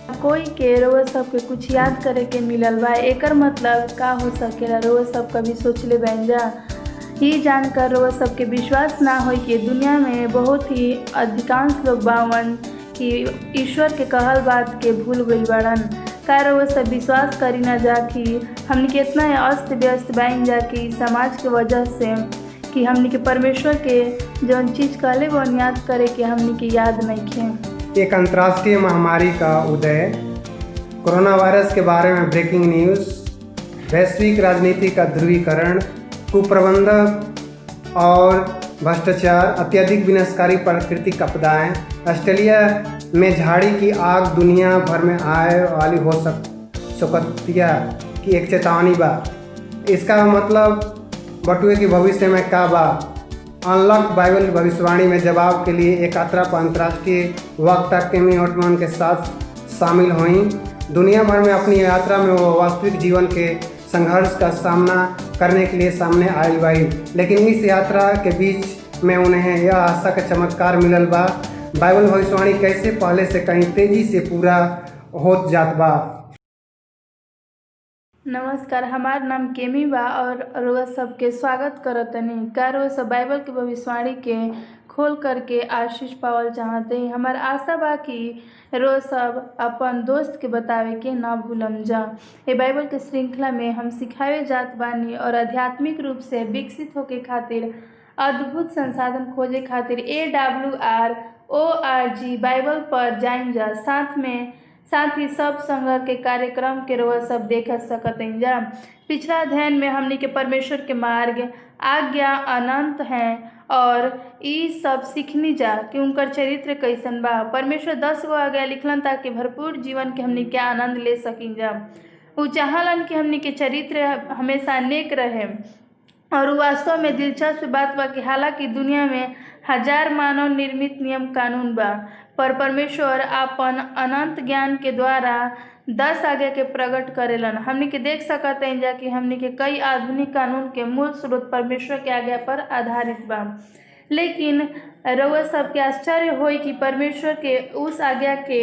कोई के रउआ सबके कुछ याद करे के मिलल बा, एकर मतलब का हो सकेला रउआ सब कभी सोचले बानी जा। ये जानकर रउआ सबके विश्वास ना होई कि दुनिया में बहुत ही अधिकांश लोग बावन कि ईश्वर के कहल बात के भूल गइल बाड़न। का रउआ सब विश्वास करी ना जा कि हमनी के इतना अस्त व्यस्त बानी जा कि समाज के वजह से कि हमनी के परमेश्वर के जौन चीज़ कहले वो याद करे के हमनी के याद नइखे। एक अंतर्राष्ट्रीय महामारी का उदय, कोरोना वायरस के बारे में ब्रेकिंग न्यूज़, वैश्विक राजनीति का ध्रुवीकरण, कुप्रबंधन और भ्रष्टाचार, अत्यधिक विनाशकारी प्राकृतिक आपदाएं, ऑस्ट्रेलिया में झाड़ी की आग दुनिया भर में आए वाली हो सकतिया की एक चेतावनी बा। इसका मतलब बटुए की भविष्य में का बा। अनलॉक बाइबल भविष्यवाणी में जवाब के लिए एक यात्रा पर अंतर्राष्ट्रीय वक्ता केमी ओटमन के साथ शामिल हुई। दुनिया भर में अपनी यात्रा में वो वास्तविक जीवन के संघर्ष का सामना करने के लिए सामने आई बाई, लेकिन इस यात्रा के बीच में उन्हें यह आशा का चमत्कार मिलल बा। बाइबल भविष्यवाणी कैसे पहले से कहीं तेजी से पूरा होत जात बा। नमस्कार, हमार नाम केमी बा और रउआ सबके स्वागत करतनी। का रउआ सब बाइबल के भविष्यवाणी के खोल करके आशीष पावल चाहते हैं। हमार आशा बा कि रउआ सब अपन दोस्त के बतावे के ना भूलम जा। ये बाइबल के श्रृंखला में हम सिखावे जात बानी और आध्यात्मिक रूप से विकसित होके खातिर अद्भुत संसाधन खोजे खातिर AWRORG बाइबल पर जाइन जा। साथ ही सब संघ के कार्यक्रम के रउआ सब देख सकते जा। पिछला अध्ययन में हमनी के परमेश्वर के मार्ग, आज्ञा अनंत हैं और ई सब सीखनी जा कि उनकर चरित्र कैसन बा। परमेश्वर 10 गो आज्ञा लिखलन ताकि भरपूर जीवन के हमनी के आनंद ले सकिन जा। उ चाहलन कि हमनी के चरित्र हमेशा नेक रहे और वास्तव में दिलचस्प बात बा कि हालांकि दुनिया में हजार मानव निर्मित नियम कानून बा, पर परमेश्वर अपन अनंत ज्ञान के द्वारा 10 आज्ञा के प्रकट करेलन। हमनी के देख सकते हैं जा कि हमनी के कई आधुनिक कानून के मूल स्रोत परमेश्वर के आज्ञा पर आधारित बा, लेकिन रउआ सबके आश्चर्य होई कि परमेश्वर के उस आज्ञा के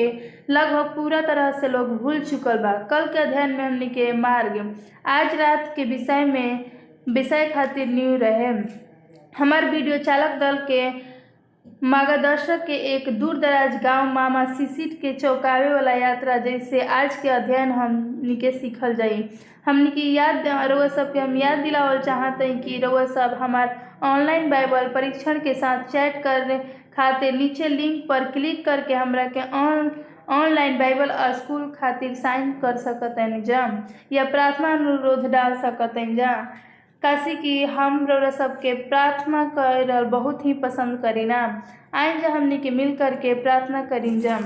लगभग पूरा तरह से लोग भूल चुकल बा। कल के अध्ययन में हमनी के मार्ग आज रात के विषय खातिर न्यू रहे। हमार वीडियो चालक दल के मार्गदर्शक के एक दूर दराज गांव मामा सिसिट के चौंकावे वाला यात्रा जैसे आज के अध्ययन हमनी के सीखल जाई। हमनी की रउआ सबके हम याद दिलावल चाहते हैं कि रउआ सब हमार ऑनलाइन बाइबल परीक्षण के साथ चैट करने खातिर नीचे लिंक पर क्लिक करके हमरा के ऑनलाइन बाइबल स्कूल खातिर साइन कर सकते जा या प्रार्थना अनुरोध डाल सकते जा। काशी कि हम रउआ सबके प्रार्थना करल बहुत ही पसंद करीना। आइन जा हमनी के मिल करके प्रार्थना करीन जा।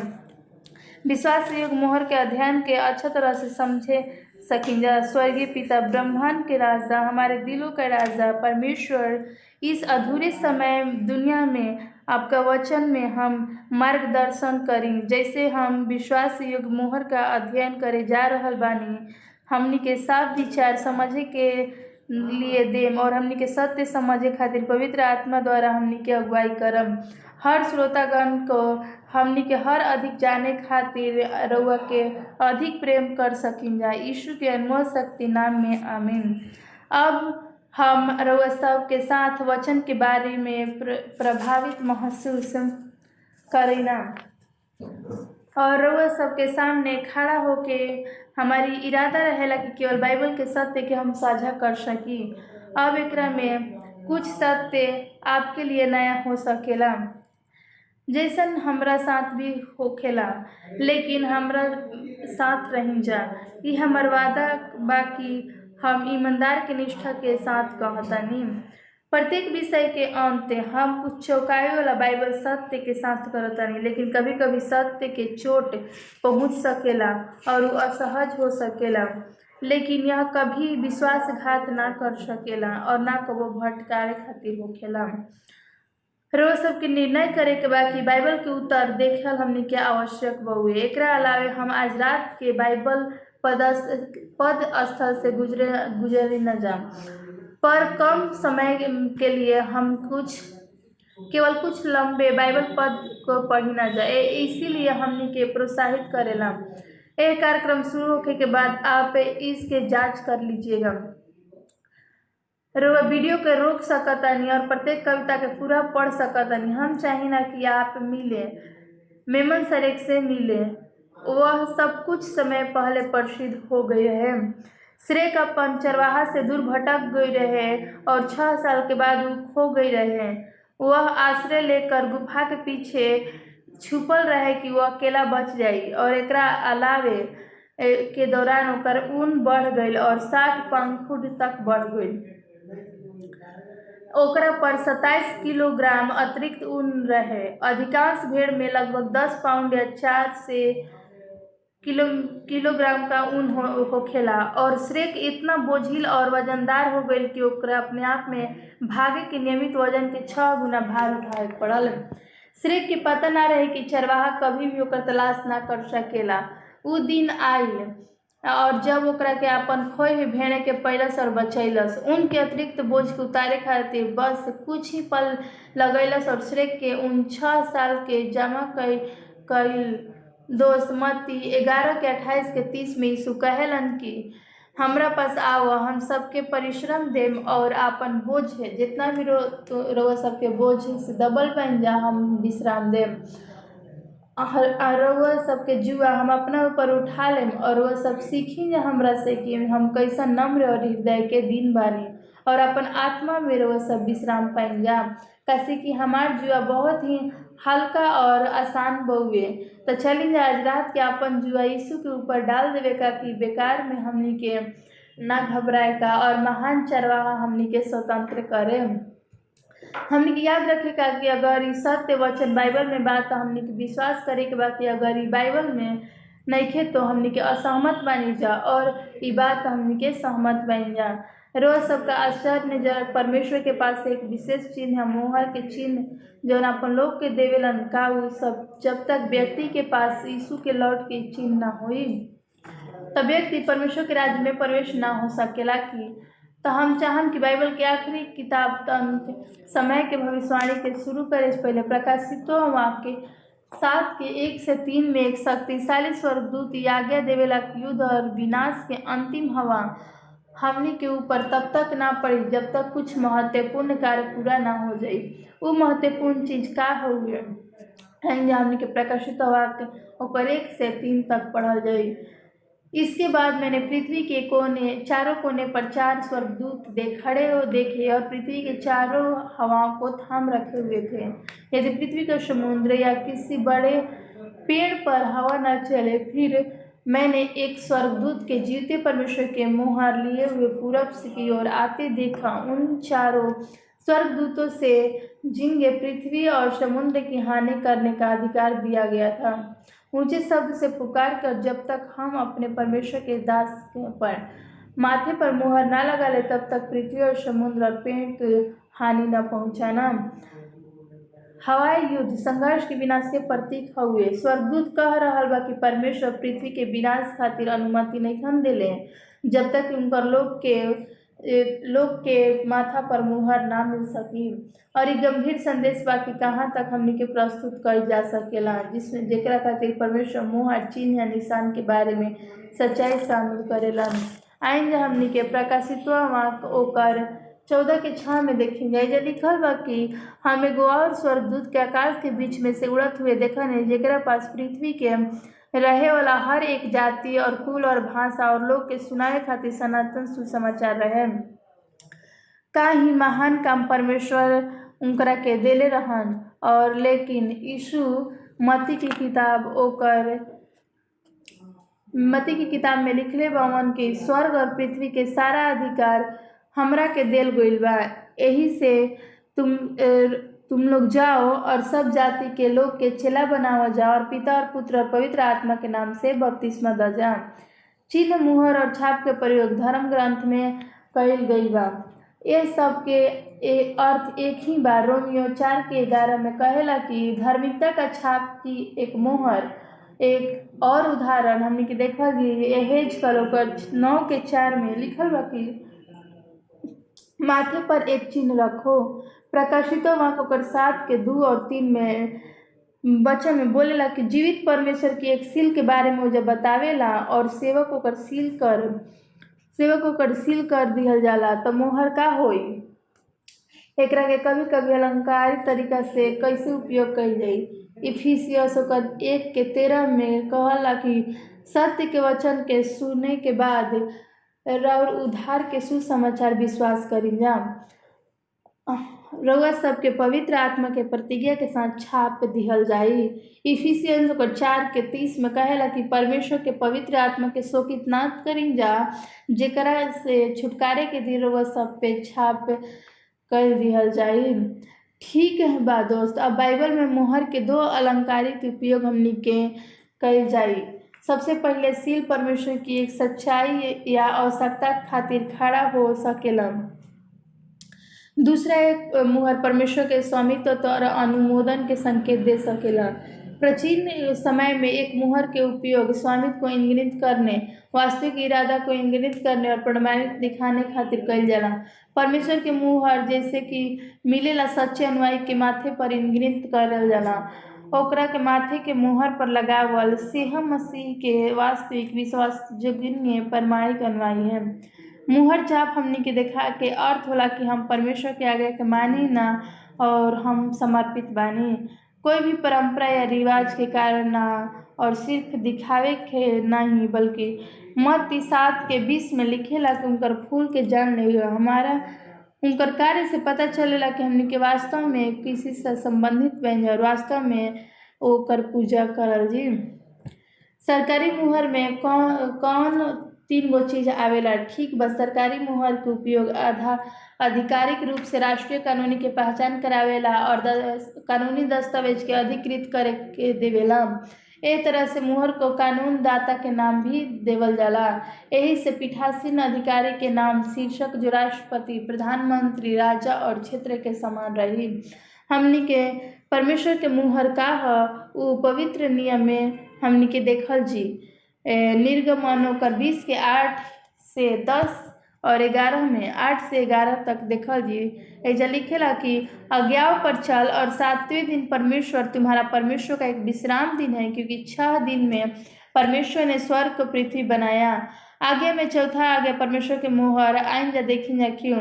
विश्वास योग मोहर के अध्ययन के अच्छा तरह से समझे सकिन जा। स्वर्गीय पिता, ब्रह्मांड के राजा, हमारे दिलों का राजा परमेश्वर, इस अधूरे समय दुनिया में आपका वचन में हम मार्गदर्शन करी। जैसे हम विश्वास योग मोहर का अध्ययन करे जा रहल बानी, हमनी के साफ विचार समझे के लिए देम और हमनी के सत्य समझे खातिर पवित्र आत्मा द्वारा हमनी के अगुवाई करम। हर श्रोतागण को हमनी के हर अधिक जाने खातिर रउआ के अधिक प्रेम कर सकिन जा। यीशु के अनमोल शक्ति नाम में आमीन। अब हम रउआ सब के साथ वचन के बारे में प्रभावित महसूस करीना और रउआ सबके सामने खड़ा होके हमारी इरादा रहेला कि केवल बाइबल के सत्य के हम साझा कर सकी। अब एकरा में कुछ सत्य आपके लिए नया हो सकेला, जैसन हमरा साथ भी होखेला, लेकिन हमरा साथ रही जा। ई हमर वादा बा कि हम ईमानदार के निष्ठा के साथ कहतानी। प्रत्येक विषय के अंत हम कुछ चौंकावे वाला बाइबल सत्य के साथ करतानी, लेकिन कभी कभी सत्य के चोट पहुंच सकेला और वो असहज हो सकेला, लेकिन यह कभी विश्वासघात ना कर सकेला और ना कबो भटकावे खातिर होखेला। रोज सबके निर्णय करे के बा कि बाइबल के उत्तर देखल हमनी के आवश्यक बउए। एकरा अलावे हम आज रात के बाइबल पद स्थल से गुजरे न जा, पर कम समय के लिए हम कुछ केवल कुछ लंबे बाइबल पद को पढ़ी ना जाए, इसीलिए हमनी के प्रोत्साहित करेला। यह कार्यक्रम शुरू होने के बाद आप इसके जांच कर लीजिएगा। वीडियो के रोक सकतानी और प्रत्येक कविता के पूरा पढ़ सकतानी। हम चाहिए कि आप मिले, मेमन सरेक से मिले। वह सब कुछ समय पहले प्रसिद्ध हो गए हैं। श्रेक अपन चरवाहा से दूर भटक गई रहे और 6 साल के बाद वो खो गई रहे। वह आश्रय लेकर गुफा के पीछे छुपल रहे कि वह अकेला बच जाई और एकरा अलावे के दौरान ओकर ऊन बढ़ गई और 60 पंखुड़ तक बढ़ गई। ओकरा पर 27 किलोग्राम अतिरिक्त ऊन रहे। अधिकांश भेड़ में लगभग 10 पाउंड या 4 से किलोग्राम का ऊन होखेला और श्रेक इतना बोझिल और वजनदार हो गई कि ओकरा अपने आप में भागे के नियमित वजन के 6 गुना भार उठावे पड़ल। श्रेक के पता ना रहे कि चरवाहा कभी भी ओकर तलाश ना कर सकेला। उ दिन आइल और जब ओकरा के अपन खोए हुई भेड़े के पैलस और बचैलस। उनके अतिरिक्त बोझ के उतारे खातिर बस कुछ ही पल लगैलस और श्रेक के उन 6 साल के जमा कईल दोस्त मत्ती 11 के 28 के 30 में यीशु कहेलन कि हमरा पास आओ, हम सबके परिश्रम देम और आपन बोझ है जितना भी रउआ सबके बोझ है से दबल बन जा, हम विश्राम देम। रउआ सबके जुआ हम अपना ऊपर उठा लेम और वह सब सीखी जा हमरा से कि हम कैसा नम्र और हृदय के दिन बानी और अपन आत्मा में रउआ सब विश्राम पाइन जा, कैसे कि हमार जुआ बहुत ही हल्का और आसान बउए। तो चली जा आज रात के अपन जुआ यीशु के ऊपर डाल देवे का कि बेकार में हमनी के ना घबराए का और महान चरवाहा हमनी के स्वतंत्र करे। हमनी के याद रखे का कि अगर ये सत्य वचन बाइबल में बात तो हमनी के विश्वास करे के बा कि अगर ये बाइबल में नइखे तो हमनी के असहमत बनी जा और ये बात हमनी के सहमत बन जा। रोज सबका आश्चर्यजनक परमेश्वर के पास एक विशेष चिन्ह है, मोहर के चिन्ह जो अपन लोग के देवेलन का उ सब जब तक व्यक्ति के पास यीशु के लौट के चिन्ह ना होई तब व्यक्ति परमेश्वर के राज्य में प्रवेश ना हो सकेला। कि तो हम चाहम कि बाइबल के आखिरी किताब समय के भविष्यवाणी के शुरू करे से पहले प्रकाशित वाक्य 7 के 1 से 3 में एक शक्तिशाली स्वर्गदूत आज्ञा देवेला युद्ध और विनाश के अंतिम हवा हमनी के ऊपर तब तक ना पड़ी जब तक कुछ महत्वपूर्ण कार्य पूरा ना हो जाए। वो महत्वपूर्ण चीज का हुए हमनी के प्रकाशित वाक्य और 1 से 3 तक पढ़ल जाए। इसके बाद मैंने पृथ्वी के चारों कोने पर 4 स्वर्गदूत देखे और पृथ्वी के चारों हवाओं को थाम रखे हुए थे। यदि पृथ्वी का समुद्र या किसी बड़े पेड़ पर हवा न चले, फिर मैंने एक स्वर्गदूत के जीवते परमेश्वर के मुहर लिए हुए पूरब की ओर आते देखा। उन 4 स्वर्गदूतों से जिन्हें पृथ्वी और समुद्र की हानि करने का अधिकार दिया गया था, ऊंचे शब्द से पुकार कर जब तक हम अपने परमेश्वर के दास पर माथे पर मुहर ना लगा ले तब तक पृथ्वी और समुद्र और पेड़ की हानि न पहुंचाना। हवाई युद्ध संघर्ष के विनाश के प्रतीक हुए। स्वर्गदूत कह रहा बा कि परमेश्वर पृथ्वी के विनाश खातिर अनुमति नहीं दिले जब तक उनका लोग के माथा पर मुहर ना मिल सकी। और एक गंभीर संदेश बा कि कहाँ तक हमनी के प्रस्तुत कइल जा सकेला जिसमें जेकरा खातिर परमेश्वर मुहर चिन्ह या निशान के बारे में सच्चाई शामिल करेला। आइन हमनी के प्रकाशित ओकर 14 के 6 में देखी जाए लिखल बा कि हम एगो और स्वर्गदूत के आकाश के बीच में से उड़त हुए देखने जेकरा पास पृथ्वी के रहे वाला हर एक जाति और कुल और भाषा और लोग के सुनाए खातिर सनातन सुसमाचार रहे। का ही महान काम परमेश्वर उनकरा के देले रहन। और लेकिन यीशु मत्ती की किताब में लिखले बावन कि स्वर्ग और पृथ्वी के सारा अधिकार हमरा के देल गइल बा, यही से तुम लोग जाओ और सब जाति के लोग के चेला बनाओ जाओ और पिता और पुत्र और पवित्र आत्मा के नाम से बपतिस्मा द जा। चिन्ह, मुहर और छाप के प्रयोग धर्म ग्रंथ में कइल गइल बा। ये सब के अर्थ एक ही बार रोमियो 4 के 11 में कहेला कि धार्मिकता का छाप की एक मोहर। एक और उदाहरण हमने के देखा कि एहेज कलोकर 9 के 4 में लिखल बा कि माथे पर एक चिन्ह रखो। प्रकाशितो वाक्य ओकर 7 के 2 और 3 में वचन में बोलेला कि जीवित परमेश्वर की एक सील के बारे में वो जब बतावेला और सेवक ओकर सील कर दिहल जाला तो मोहर का होई। एकरा के कभी कभी अलंकारिक तरीका से कैसे उपयोग कईल जाई। इफिसियस ओकर 1:13 में कहला कि सत्य के वचन के सुने के बाद और उद्धार के सुसमाचार विश्वास करी जा। रउआ सबके पवित्र आत्मा के प्रतिज्ञा के साथ छाप दिहल जाई। इफिसियंस 4:30 में कहेला कि परमेश्वर के पवित्र आत्मा के शोकित ना करी जा, जेकरा से छुटकारे के दिन रउआ सब पे छाप कर दिहल जाई। ठीक है बा दोस्त, अब बाइबल में मोहर के 2 अलंकारिक उपयोग हमनी के कईल जाई। सबसे पहले सील परमेश्वर की एक सच्चाई या आवश्यकता खातिर खड़ा हो सकेला। दूसरा एक मुहर परमेश्वर के स्वामित्व और अनुमोदन के संकेत दे सकेला। प्राचीन समय में एक मुहर के उपयोग स्वामित्व को इंगित करने, वास्तविक इरादा को इंगित करने और प्रमाणित दिखाने खातिर कईल जाला। परमेश्वर के मुहर जैसे कि मिलेला सच्चे अनुयायी के माथे पर इंगित करल जाला। ओकरा के माथे के मुहर पर लगावल सेह मसीह के वास्तविक विश्वासयोग्य प्रमाणिक अनुयायी है। मुहर छाप हमनी के देखा के अर्थ होला कि हम परमेश्वर के आगे के मानी ना और हम समर्पित बानी। कोई भी परंपरा या रिवाज के कारण ना और सिर्फ दिखावे के नहीं, बल्कि मत्ती 7:20 में लिखेला कि उनकर फूल के जान ले हमारा उनकर कार्य से पता चलेला कि हमनी के वास्तव में किसी से संबंधित बन और वास्तव में ओकर पूजा करल जी। सरकारी मुहर में कौन 3 गो चीज आवेला। ठीक बस, सरकारी मुहर के उपयोग आधिकारिक रूप से राष्ट्रीय कानूनी के पहचान करावेला और कानूनी दस्तावेज के अधिकृत करे के देवेला। ए तरह से मुहर को कानून दाता के नाम भी देवल जाला। यही से पीठासीन अधिकारी के नाम शीर्षक जो राष्ट्रपति, प्रधानमंत्री, राजा और क्षेत्र के समान रही। हमनी के परमेश्वर के मुहर का उ पवित्र नियम में हमनी के देखल जी। निर्गमन 20:8 से 10 और 11 में 8 से 11 तक देखल जी। ऐसा लिखेला कि आज्ञाओं पर चल और 7वें दिन परमेश्वर तुम्हारा परमेश्वर का एक विश्राम दिन है, क्योंकि 6 दिन में परमेश्वर ने स्वर्ग को पृथ्वी बनाया। आगे में चौथा आगे परमेश्वर के मुहर आइंदा देखिए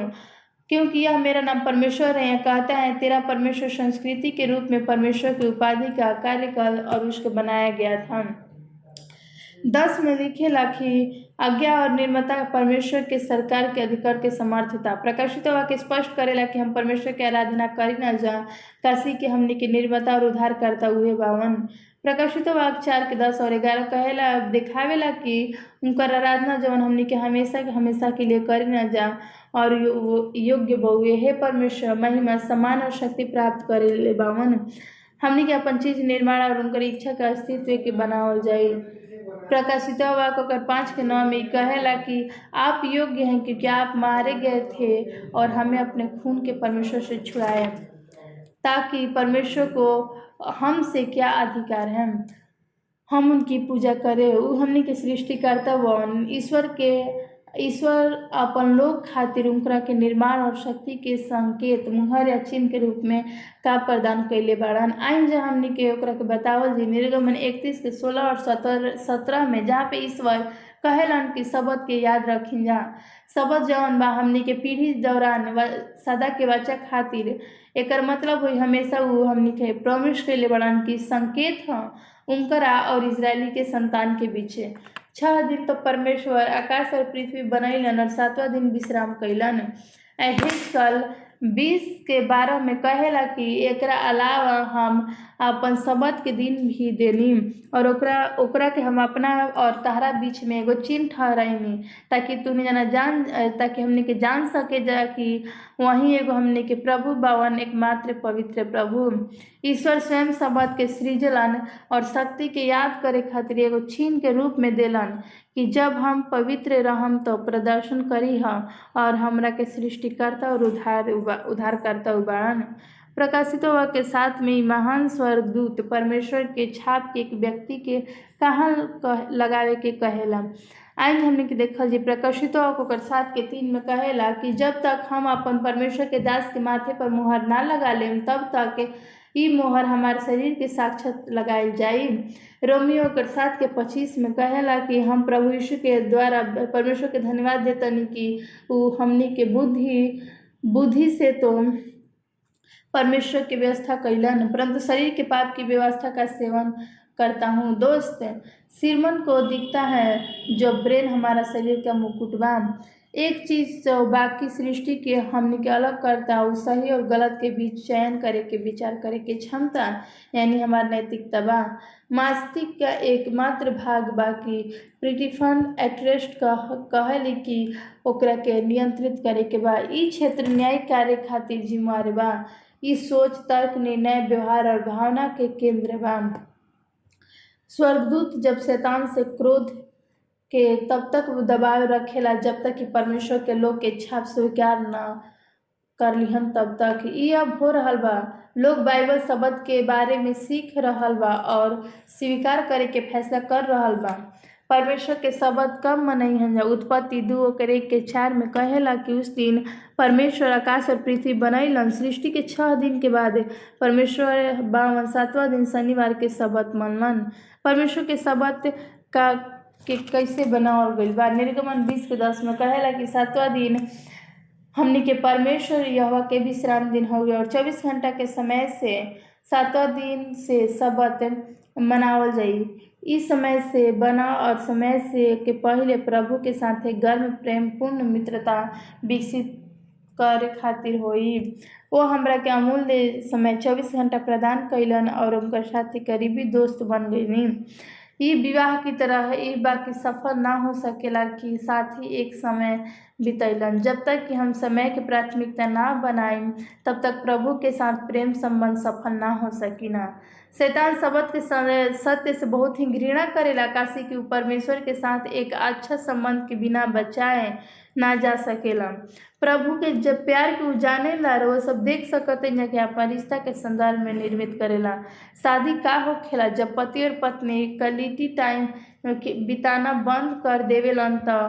क्योंकि यह मेरा नाम परमेश्वर है। कहता है तेरा परमेश्वर संस्कृति के रूप में परमेश्वर की उपाधि का कार्यकाल और उसको बनाया गया था। 10 में लिखेला कि आज्ञा और निर्मता परमेश्वर के सरकार के अधिकार के समर्थ था। प्रकाशित वाक्य स्पष्ट करेला कि हम परमेश्वर की आराधना करी न जा, काशी के हमने की निर्मता और उद्धार करता हुए बावन। प्रकाशित वाक्य 4:10 और 11 कहेला दिखावेला कि उनकर आराधना जवन हमने के हमेशा के लिए करी न जा और योग्य बहुए हे परमेश्वर महिमा सम्मान और शक्ति प्राप्त करे बावन। हमने के अपन चीज निर्माण और उनकर इच्छा का अस्तित्व के बनावल जाए। प्रकाशित वाक्य 5:9 में कहेला कि आप योग्य हैं क्योंकि आप मारे गए थे और हमें अपने खून के परमेश्वर से छुड़ाया, ताकि परमेश्वर को हमसे क्या अधिकार है हम उनकी पूजा करें। वो हमने के सृष्टिकर्ता वन ईश्वर अपन लोग खातिर उनकरा के निर्माण और शक्ति के संकेत मुहर या चिन्ह के रूप में का प्रदान कैले बाड़न। आइन जा हमने के ओकरा के बतावल जी। निर्गमन 31:16 और 17 में जहाँ पे ईश्वर कहेलन कि शब्द के याद रखिन जा। शब्द जवन बा हमने के पीढ़ी दौरान सदा के बच्चा खातिर एकर मतलब हुई हमेशा वो हमने के प्रॉमिस कैले बाड़न की संकेत ह उनकरा और इजरायली के संतान के बीचे। 6 दिन तो परमेश्वर आकाश और पृथ्वी बनैलन और 7वां दिन विश्राम कैलन। एहेजकल 20:12 में कहेला कि एकरा अलावा हम अपन शब्द के दिन भी देनी और ओकरा के हम अपना और तहरा बीच में एगो चिन्ह ठहराइनी, ताकि हमने के जान सके जा कि वहीं एगो हमने के प्रभु बावन एकमात्र पवित्र प्रभु ईश्वर स्वयं शब्द के सृजलन और शक्ति के याद करे खातिर एगो चिन्ह के रूप में देलन कि जब हम पवित्र रहम तो प्रदर्शन करी हम और हमरा के सृष्टिकर्ता और उद्धारकर्ता उबारन। प्रकाशित वाक्य 7 में महान स्वर्गदूत परमेश्वर के छाप के एक व्यक्ति के कहाँ लगावे के कहेला। आज हमने के देखल जी प्रकाशित होकर 7:3 में कहेला कि जब तक हम अपन परमेश्वर के दास के माथे पर मुहर ना लगा लेम तब तक ई मोहर हमारे शरीर के साक्षात लगाई जाई। रोमियो 7:25 में कहेला कि हम प्रभु यीशु के द्वारा परमेश्वर के धन्यवाद देतनी कि वो हमनी के बुद्धि से तो परमेश्वर की व्यवस्था कैलन, परंतु शरीर के पाप की व्यवस्था का सेवन करता हूँ। दोस्त, सिरमन को दिखता है जो ब्रेन हमारा शरीर का मुकुट बा। एक चीज जो बाकी सृष्टि के हमने के अलग करता है सही और गलत के बीच चयन करे के विचार करे के क्षमता, यानी हमारा नैतिकता बा। मस्तिष्क का एकमात्र भाग बाकी प्रीफ्रंटल एट्रेस्ट कहली कि ओकरा के नियंत्रित करे के बा। ई क्षेत्र न्याय कार्य खातिर जिम्मेवार बा। ई सोच, तर्क, निर्णय, व्यवहार और भावना के केंद्र बा। स्वर्गदूत जब शैतान से क्रोध के तब तक दबाव रखेला जब तक कि परमेश्वर के लोग के इच्छा स्वीकार न कर लिहन तब तक। ई अब हो रहल बा। लोग बाइबल शब्द के बारे में सीख रहल बा और स्वीकार करे के फैसला कर रहल बा। परमेश्वर के शब्द कब मनई हन। उत्पत्ति 2:1-4 में कहेला कि उस दिन परमेश्वर आकाश और पृथ्वी बनैलन। सृष्टि के 6 दिन के बाद परमेश्वर 7वां दिन शनिवार के शब्द मनलन। परमेश्वर के शब्द के कैसे बनावल गईल बा। निर्गमन 20:10 में कहेला कि 7वां दिन हमनी के परमेश्वर यहोवा के विश्राम दिन हो गया और 24 घंटा के समय से 7वां दिन से शब्द मनावल जाई। इस समय से बना और समय से के पहले प्रभु के साथ गर्म प्रेमपूर्ण मित्रता विकसित करे खातिर होई। वो हमरा के अमूल्य समय 24 घंटा प्रदान कैलन और उनकर साथी करीबी दोस्त बन गईनी। ई विवाह की तरह ई बाकी सफल ना हो सकेला कि साथी एक समय बितैलन। जब तक कि हम समय के प्राथमिकता ना बनाई तब तक प्रभु के साथ प्रेम संबंध सफल ना हो सकीना। शैतान शब्द के सत्य से बहुत ही घृणा करेला, काशी कि परमेश्वर के साथ एक अच्छा संबंध के बिना बचाए ना जा सकेला। प्रभु के जब प्यार के जाने ला वो सब देख सकते हैं कि आपन रिश्ता के संदर्भ में निर्मित करेला। शादी का होखेला जब पति और पत्नी क्वालिटी टाइम बिताना बंद कर देवेलन तो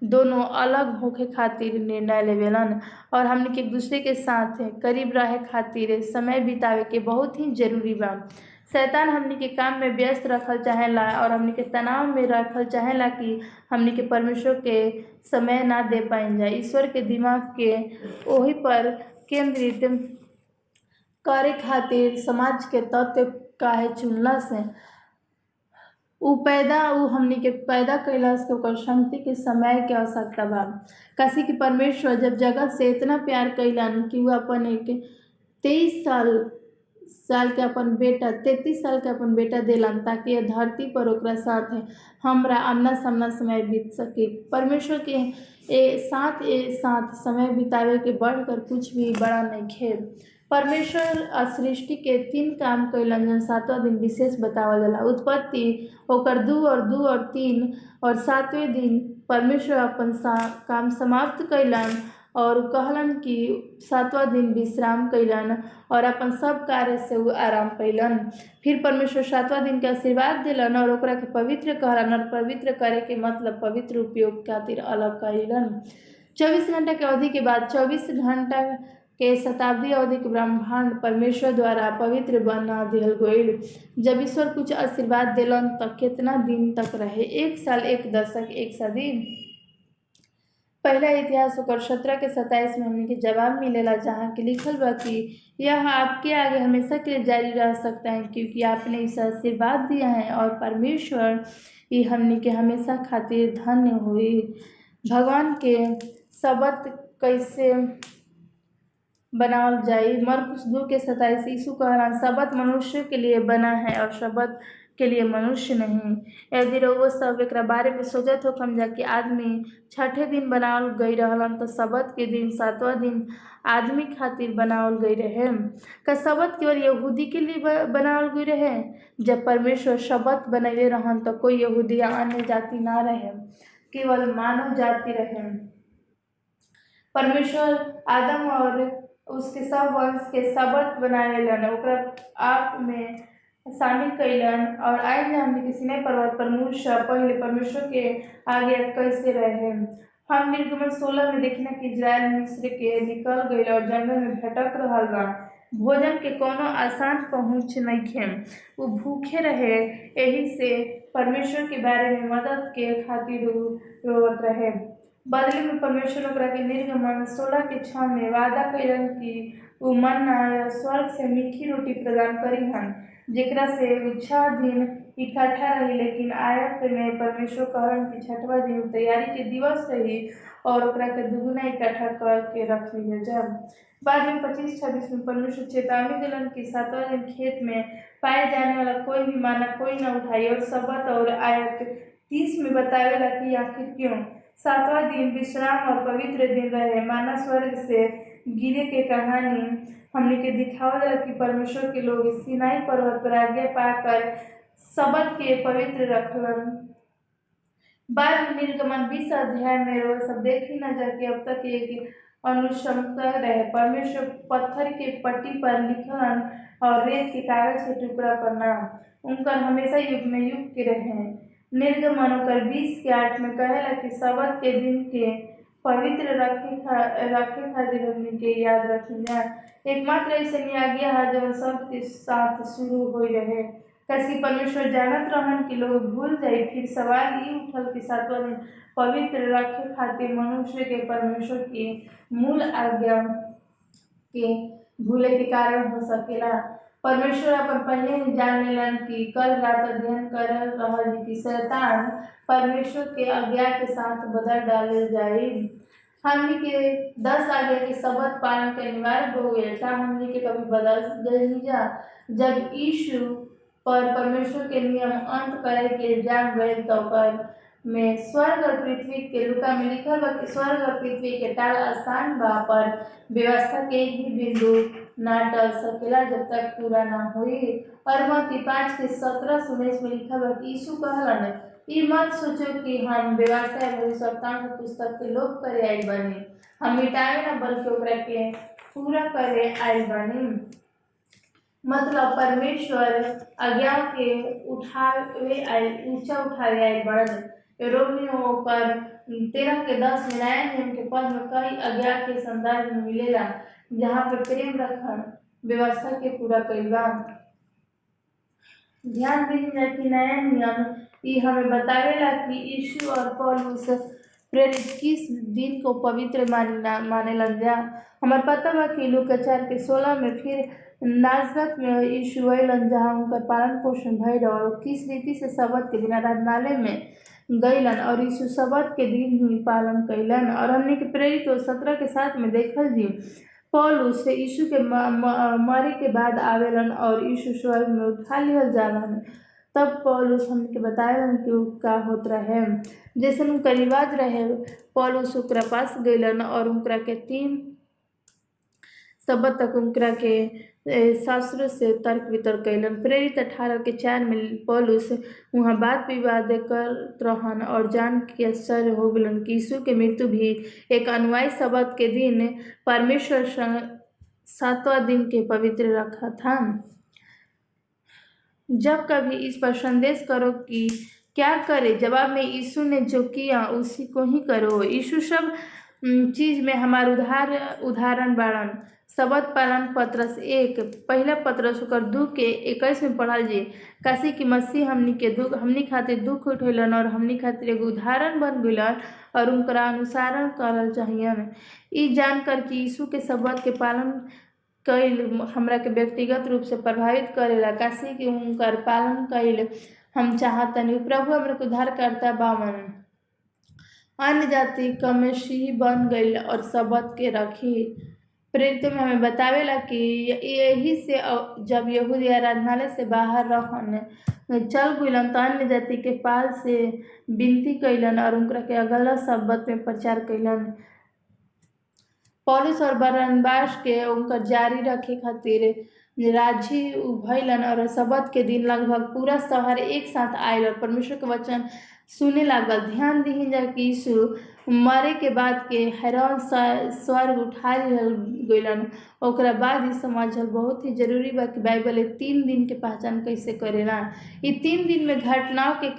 दोनों अलग होके खातिर निर्णय लेवेलन और हमने के एक दूसरे के साथ करीब रहे खातिर समय बितावे के बहुत ही जरूरी बा। शैतान हमनी के काम में व्यस्त रखल चाहेला और हमनी के तनाव में रखल चाहेला कि हमनी के परमेश्वर के समय ना दे पाइन जाए। ईश्वर के दिमाग के ओही पर केंद्रित करे खातिर समाज के तत्व काहे चुनला से उ हमनी के पैदा कैलाश के ओकर शांति के समय के आवश्यकता बा। काशी कि परमेश्वर जब जगत से इतना प्यार कैलन कि वो अपन एक 33 साल के अपन बेटा देलन ताकि ये धरती पर ओकरा साथ हमरा आमना सामना समय बीत सके। परमेश्वर के साथ समय बितावे के बढ़कर कुछ भी बड़ा नहीं खे। परमेश्वर सृष्टि के 3 काम कैलन जन 7वां दिन विशेष बतावल जाला। उत्पत्ति होकर 2 और 3 और 7वें दिन परमेश्वर अपन काम समाप्त कैलन और कहलन कि 7वां दिन विश्राम कैलन और अपन सब कार्य से वो आराम पैलन। फिर परमेश्वर 7वां दिन के आशीर्वाद दिलन और ओकरा के पवित्र कहलन और पवित्र करे के मतलब पवित्र उपयोग खातिर अलग कैलन। 24 घंटा के अवधि के बाद 24 घंटा के शताब्दी अवधि के ब्रह्मांड परमेश्वर द्वारा पवित्र बना दिहल गईल। जब ईश्वर कुछ आशीर्वाद दिलन तक कितना दिन तक रहे? 1 साल, 1 दशक, 1 सदी। पहला इतिहास होकर 17-27 में हमने के जवाब मिलेला जहाँ के लिखल बा कि यह आपके आगे हमेशा के लिए जारी रह सकता है क्योंकि आपने इसे आशीर्वाद दिया है और परमेश्वर ये हमने के हमेशा खातिर धन्य हुई। भगवान के शब्द कैसे बनावल जाई? मरकुस 2:27 यीशु कहलन शब्द मनुष्य के लिए बना है और शब्द के लिए मनुष्य नहीं। यदि रउआ सब एकरा बारे में सोचत हो हम जाके आदमी 6ठे दिन बनावल गई रहलन तो शब्द के दिन 7वां दिन आदमी खातिर बनावल गई रहे। का शब्द केवल यहूदी के लिए बनावल गई रहे? जब परमेश्वर शब्द बनैले रहन तो कोई यहूदी या अन्य जाति ना रहे, केवल मानव जाति रहे। परमेश्वर आदम और उसके सब वंश के शब्द बनावेलन, ओकरा आप में शामिल कैलन। और आज हमने के सिनै पर्वत पर मूसा पहले परमेश्वर के आगे कैसे रहे। हम निर्गमन 16 में देखना कि इजराइल मिस्र के निकल गए और जंगल में भटक रहल बा। भोजन के कोनो आसान पहुँच नइखे, उ भूखे रहे। एही से परमेश्वर के बारे में मदद के खातिर रोवत रहे। बदले में परमेश्वर ओकरा के निर्गमन 16 के 6 में वादा कैलन कि उ मन्ना या स्वर्ग से मीठी रोटी प्रदान करीहन, जेकरा से उ 6 दिन इकट्ठा रही। लेकिन आयत में परमेश्वर कहलन कि 6वां दिन तैयारी के दिवस रही और ओकरा के दुगुना इकट्ठा करके रख लिहे जा। बाद में 25-26 में परमेश्वर चेतावनी दिलन कि 7वां दिन खेत में पाए जाने वाला कोई भी माना कोई न उठाई। और सबत और आयत 30 में बतावेला कि आखिर क्यों 7वां दिन विश्राम और पवित्र दिन रहे। माना स्वर्ग से गिरे के कहानी हमने के दिखावला कि परमेश्वर के लोग सिनाई पर्वत पर आज्ञा पाकर सबत के पवित्र रखलन। बाद में निर्गमन 20 अध्याय में वो सब देखी न जाके अब तक एक अनुशंसा रहे। परमेश्वर पत्थर के पट्टी पर लिखलन और रेत के कागज के टुकड़ा पर नाम उनकर हमेशा युग में युग के रहे। निर्गमन 20 के 8 में कहेला कि सबत के दिन के पवित्र रखे खातिर हमनी के याद रखी जा। एकमात्र ऐसे आज्ञा है जब सबके साथ शुरू हो रहे। कैसे परमेश्वर जानत रहन कि लोग भूल जाए। फिर सवाल ये उठल कि 7वां दिन पवित्र रखे खातिर मनुष्य के परमेश्वर के मूल आज्ञा के भूले के कारण हो सकेला। परमेश्वर अपन पहले ही जान लेलन कि कल रात अध्ययन कर रहल कि शैतान परमेश्वर के आज्ञा के साथ बदल डाले जाए। हमनी के 10 आज्ञा के सबत पालन के अनिवार्य हो गए। क्या हमनी के कभी बदल गए जा? जब यीशु पर परमेश्वर के नियम अंत करे के जान गए तो पर में स्वर्ग और पृथ्वी के लुका में लिखल बा कि स्वर्ग और पृथ्वी के टाल आसान बा, पर व्यवस्था के एक भी बिंदु ना टल सकेला जब तक पूरा ना होई। और मत्ती 5:17-19 में लिखल बा कि यीशु कहलन, ई मत सोचो कि हम व्यवस्था या भविष्यवक्ताओं के पुस्तक के लोप करे आइल बानी। हम मिटावे ना बल्कि ओकरा के पूरा करे आइल बानी। मतलब परमेश्वर आज्ञाओं के ऊंचा उठावे आइल बड़न। रोमियो पर 13 के 10 में नया नियम के पद में कई आज्ञा के संदर्भ में मिलेला जहाँ पे प्रेम रखन व्यवस्था के पूरा कईल बा। ध्यान दीजिए कि नया नियम ये हमें बतावेला कि यीशु और पौलुस प्रेरित किस दिन को पवित्र मानेलन जा। हमारे पता बा कि लूका 4:16 में फिर नाजरत में यीशु अइलन जहाँ उनका पालन पोषण भइल और किस रीति से सबत के दिन आराधनालय में गईलन और यीशु सबत के दिन ही पालन कैलन। और हमने के प्रेरित 17 के 7 में देखल जी पौलुस से यीशु के मरे के बाद आवेलन और यीशु स्वर्ग में उठा लिहल जालन। तब पौलुस हमके बतावेलन कि का होत रहे। जैसे उनका रिवाज रहे पौलुस ओकरा पास गईलन और उनकरा के 3 सबत तक उनकरा के शास्त्रों से तर्क वितर्क कैलन। प्रेरित 18 के 4 में पौलुस वहाँ बात विवाद कर रहन और जान के आश्चर्य हो गलन कि यीशु के मृत्यु भी एक अनुयायी सबत के दिन परमेश्वर 7वां दिन के पवित्र रखा था। जब कभी इस पर संदेश करो कि क्या करे, जवाब में यीशु ने जो किया उसी को ही करो। यीशु सब चीज में हमारा उदाहरण बाड़न। सबत पालन पत्रस 1 पहला पत्रस 2 के 21 में पढ़ल जी काशी की मसीह हमनी खातिर दुख उठेलन और हमनी खातिर एगो उदाहरण बन गइलन और उनका अनुसरण करल चाहिए। ई जानकर कि यीशु के सबत के पालन कईल हमरा के व्यक्तिगत रूप से प्रभावित करेला। काशी के उनकर पालन कईल हम चाहतनी। प्रभु हमरा के उद्धार करता बावन। अन्य जाति क मसीही बन गईल और सबत के रखी। प्रेरित में हमें बतावेला कि यही से जब यहूदी आराधनालय से बाहर रहन चल गइलन तो अन्य जाति के पाल से विनती कैलन और उनकरा के अगला सबत में प्रचार कैलन। पौलुस और बरनबास के उनकर जारी रखे खातिर राजी भइलन और सबत के दिन लगभग पूरा शहर एक साथ आयल और परमेश्वर के वचन सुने लागल। ध्यान दीही जा कि यीशु मरे के बाद के हैरान स्वर्ग उठा लिहल गइलन। ओकरा बाद ही समझल बहुत ही जरूरी बा कि बाइबल 3 दिन के पहचान कैसे करेला। ये 3 दिन में घटनाओं के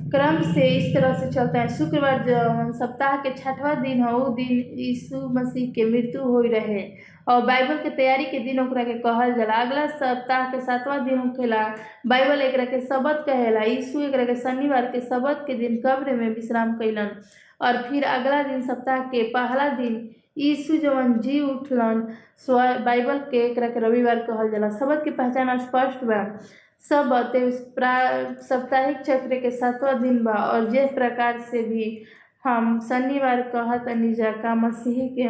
क्रम से इस तरह से चलता है। शुक्रवार जो सप्ताह के 6वां दिन है, वो दिन यीशु मसीह के मृत्यु हुई रहे और बाइबल के तैयारी के दिन ओकरा के कहल जाला। अगला सप्ताह के 7वां दिन होखेला, बाइबल एकरा के सबत कहेला। यीशु एकरा के शनिवार के सबत के दिन कब्र में विश्राम कैलन और फिर अगला दिन सप्ताह के पहला दिन यीशु जवन जी उठलन, बाइबल के एकरा के रविवार कहल जाला। सबत की पहचान स्पष्ट बा। सबत साप्ताहिक चक्र के 7वां दिन बा और जिस प्रकार से भी हम शनिवार कहतनी जा का मसीह के,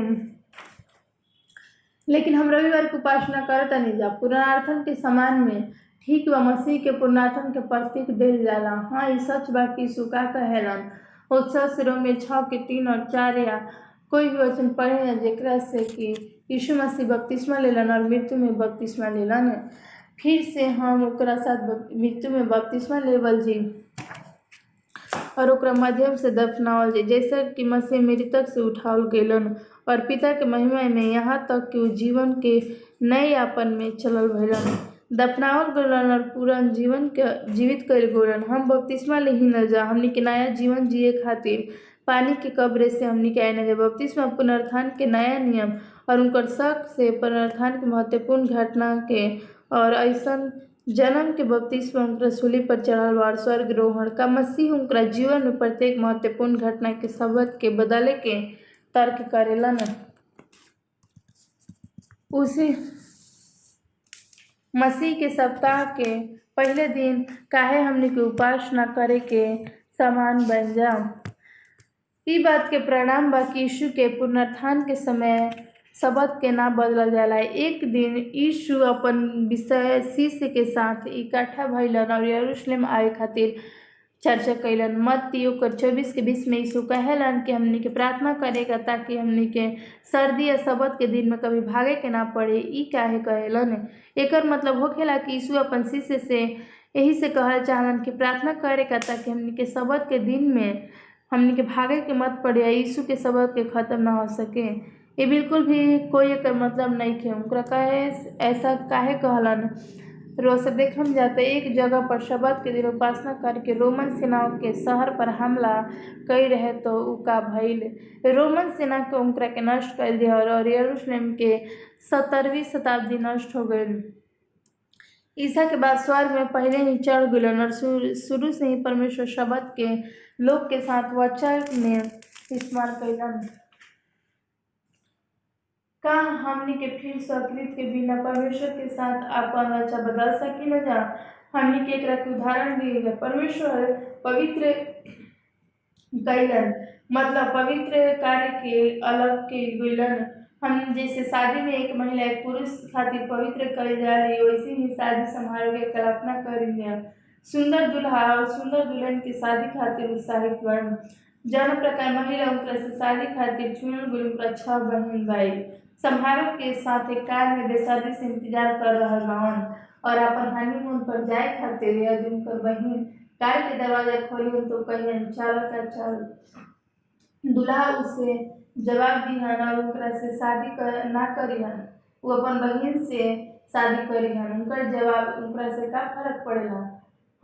लेकिन हम रविवार की उपासना करतनी जा पुनरुत्थान के समान में। ठीक बा, मसीह के पुनरुत्थान के प्रतीक देल जाला। हाँ, ये सच बा कि यीशु का कहेलन उत्सव शुरू में 6 के 3 और 4 या कोई भी वचन पढ़े ना जेकरा से कि यीशु मसीह बपतिस्मा लेलन और मृत्यु में बपतिस्मा लेलन। फिर से हम ओकरा साथ मृत्यु में बपतिस्मा लेवल जी और ओकरा माध्यम से दफनावल जी, जैसे कि मसीह मृतक से उठावल गइलन और पिता के महिमा में, यहाँ तक कि वो जीवन के नए यापन में चलल भइलन, दफनावल गइलन और पूरा जीवन के जीवित कइल गइलन। हम बपतिस्मा लेही न जा हमनी के नया जीवन जिए खातिर पानी के कब्र से हमनी के आए न जा। बपतिस्मा पुनरुत्थान के नया नियम और उनकर शक से पुनरुत्थान के महत्वपूर्ण घटना के और ऐसन जन्म के बपतिस्मा उनका सूली पर चढ़ल और स्वर्गरोहण का मसीह उनका जीवन में प्रत्येक महत्वपूर्ण घटना के सबत के बदले के तर्क करेलन। उसी मसीह के सप्ताह के पहले दिन काहे हमनी के उपासना करे के समान बन जा। ई बात के परिणाम बा कि यीशु के पुनरुत्थान के समय सबत के ना बदलल जाला। एक दिन यीशु अपन शिष्य के साथ इकट्ठा भइलन और यरूशलेम आए खातिर चर्चा कैलन। मत्ती 24 के 20 में यीशु कहेलन कि हमनी के प्रार्थना करेगा ताकि हमनी के सर्दी या सबत के दिन में कभी भागे के ना पड़े। ई काहे कहेलन? एकर मतलब होखेला कि यीशु अपन शिष्य से यही से कहल चाहलन कि प्रार्थना करेगा ताकि हमनी के सबत के दिन में हमनी के भागे के मत पड़े या यीशु के सबत के खत्म ना हो सके। ये बिल्कुल भी कोई एकर मतलब नहीं खे। उनका कहे ऐसा काहे कहलन रोज देखम जाते। एक जगह पर शब्द के दिन उपासना करके रोमन सेनाओं के शहर पर हमला कई रहे तो उका भइल। रोमन सेना के उनकरा के नष्ट कर दिया और यरूशलेम के 17वीं शताब्दी नष्ट हो गई। ईसा के बाद स्वर्ग में पहले ही चढ़ गइलन और शुरू से ही परमेश्वर शब्द के लोग के साथ वचन में इस्तेमाल कैलन। का हमनी के फिर स्वकृत के बिना परमेश्वर के साथ अपन वाचा बदल सकी न जा? हमनी के एकरा के उदाहरण दिए। परमेश्वर पवित्र कैलन मतलब पवित्र कार्य के अलग के गइलन। हम जैसे शादी में एक महिला एक पुरुष खातिर पवित्र कइल जाली, वैसे ही शादी समारोह के कल्पना करी। सुंदर दूल्हा और सुंदर दुल्हन की शादी खातिर उत्साहित बन। जौन प्रकार महिला उनकरा से शादी खातिर चुनल गइल उनकरा 6 बहन भाई समारोह के साथ एक कार में बेसब्री से इंतजार कर रहल बावन और अपन हनीमून पर जाए खातिर यदि उनकर बहन कार के दरवाजा खोली तो कहियन चल का चल। दूल्हा उसे जवाब दिहन और उनकरा से शादी ना करिहन, वो अपन बहन से शादी करिहन। उनकर जवाब उनकरा से का फर्क पड़ेला?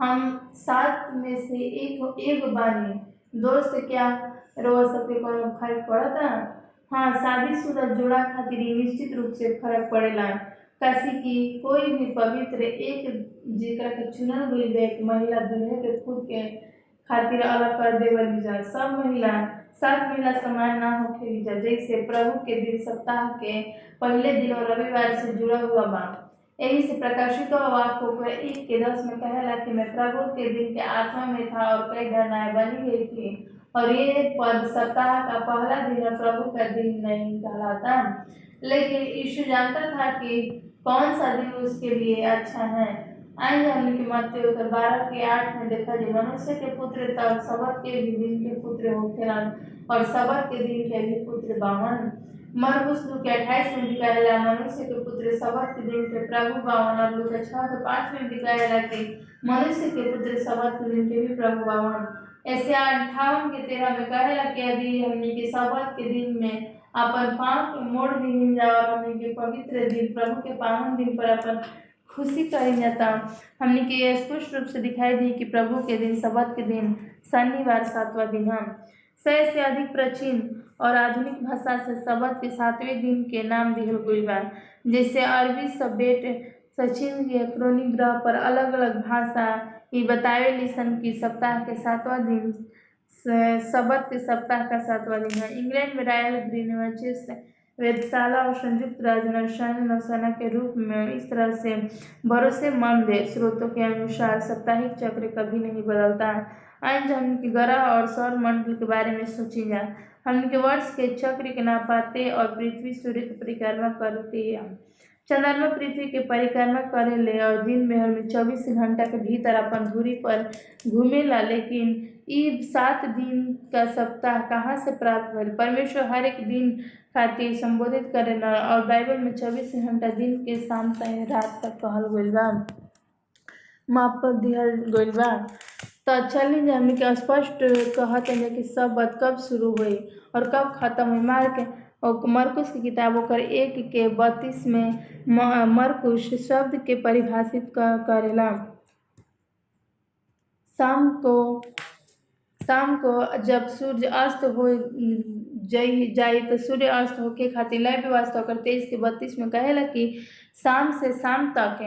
हम 7 में से एक बानी, 2 से क्या रोज सबके कोनो फर्क पड़ता? हाँ, शादीशुदा जोड़ा खातिर निश्चित रूप से फर्क पड़ेला। काशी की कोई भी पवित्र एक जेकरा के चुनल गइल एक महिला दूल्हे के खुद के खातिर अलग कर देवल जा। सब महिला समान ना होखे जा। जैसे प्रभु के दिन सप्ताह के पहले दिन और रविवार से जुड़ा हुआ बा। यही से प्रकाशित वाक्य को 1 के 10 में कहेला कि मैं प्रभु के दिन के आत्मा में था और कई घटनाएं बनी गई थी और ये पद सप्ताह का पहला दिन और प्रभु का दिन नहीं कहलाता। लेकिन यीशु जानता था कि कौन सा दिन उसके लिए अच्छा है। आइए हमने के मत्ती 12 के 8 में देखा कि मनुष्य के पुत्र तब सबत के भी दिन के पुत्र होखेलन और सबत के दिन के भी पुत्र बावन। मरकुस 2:28 में दिखाएला मनुष्य के पुत्र सबत के दिन के प्रभु बावन, और लूका 6:5 में दिखाएला कि मनुष्य के पुत्र सबत के दिन के भी प्रभु बावन। ऐसे 58:13 में कहेला कि यदि हमनी के सबत के दिन में अपन पाँव के मोड़ दी जा और हमनी के पवित्र दिन प्रभु के पावन दिन पर अपन खुशी करी जाता, हमनी के स्पष्ट रूप से दिखाई दी कि प्रभु के दिन सबत के दिन शनिवार 7वां दिन है। 100 से अधिक प्राचीन और आधुनिक भाषा से सबत के 7वें दिन के नाम दिहल गइल बा, जैसे अरबी सब्बेट सचिन के क्रोनिग्रह पर अलग अलग भाषा ये बतावे लिसन की सप्ताह के 7वां दिन सबत के सप्ताह का 7वां दिन है। इंग्लैंड में रॉयल ग्रीनविच वेधशाला और संयुक्त राज्य नौसैन्य नौसेना के रूप में इस तरह से भरोसेमंद स्रोतों के अनुसार साप्ताहिक चक्र कभी नहीं बदलता है। आज हम के ग्रह और सौर मंडल के बारे में सोची जा, हम के वर्ष के चक्र के नापाते और पृथ्वी सूर्य की परिक्रमा करती है। चंद्रमा पृथ्वी के परिक्रमा करेले और दिन में हर 24 घंटा के भीतर अपन धुरी पर घूमेला, लेकिन ई 7 दिन का सप्ताह कहाँ से प्राप्त भइल? परमेश्वर हर एक दिन खातिर संबोधित करेला और बाइबल में 24 घंटा दिन के शाम से रात तक कहल गइल बा, माप दिहल गइल बा। तो चलिए हमने के स्पष्ट कहत है कि सबत कब शुरू हुई और कब खत्म हुई। मरकुस की किताब ओकर 1:32 में मरकुस शब्द के परिभाषित करेला। शाम को जब सूर्य अस्त हो जाए तो सूर्य अस्त होके खातिर लय व्यवस्था ओकर 23:32 में कहेला कि शाम से शाम तक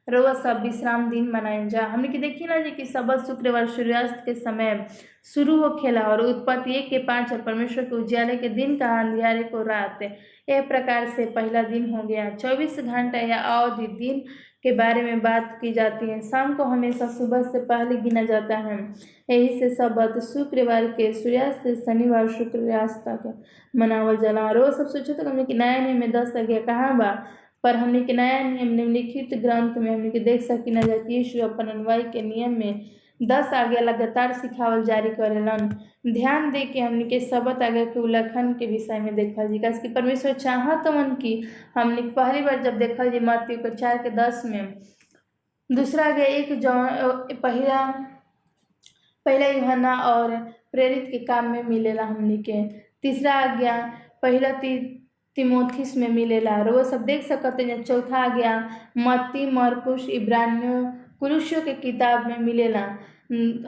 रोज सब विश्राम दिन मनाएल जा। हमने के देखी ना जी कि सबत शुक्रवार सूर्यास्त के समय शुरू होखेला और उत्पत्ति 1:5 और परमेश्वर के उजियाले के दिन का अंधियारे को रात, यह प्रकार से पहला दिन हो गया। 24 घंटा या अवधि दिन के बारे में बात की जाती है। शाम को हमेशा सुबह से पहले गिना जाता है, यही से सबत शुक्रवार के सूर्यास्त से शनिवार शुक्रास्त तक मनावल जाला। रोज सब सोचो तो हमने कि नया नियम में 10 आज्ञा कहाँ बा, पर हमने के नया नियम निम्नलिखित ग्रंथ में हमने के देख सकी न जा कि यीशु अपन अनुयायी के नियम में 10 आज्ञा लगातार सिखावल जारी करेलन। ध्यान दे के हमने के सबत आज्ञा के उल्लंघन के विषय में देखल जी, कि परमेश्वर चाहत मन की हमने पहली बार जब देखल जी मत्ती 4:10 में, दूसरा आज्ञा पहला यूहन्ना और प्रेरित के काम में मिलेला हमने के, तीसरा आज्ञा पहला तिमोथिस में मिलेला। रोज सब देख सकते हैं। चौथा आज्ञा मत्ती मरकुस इब्रानियों कुलुसियों के किताब में मिलेला।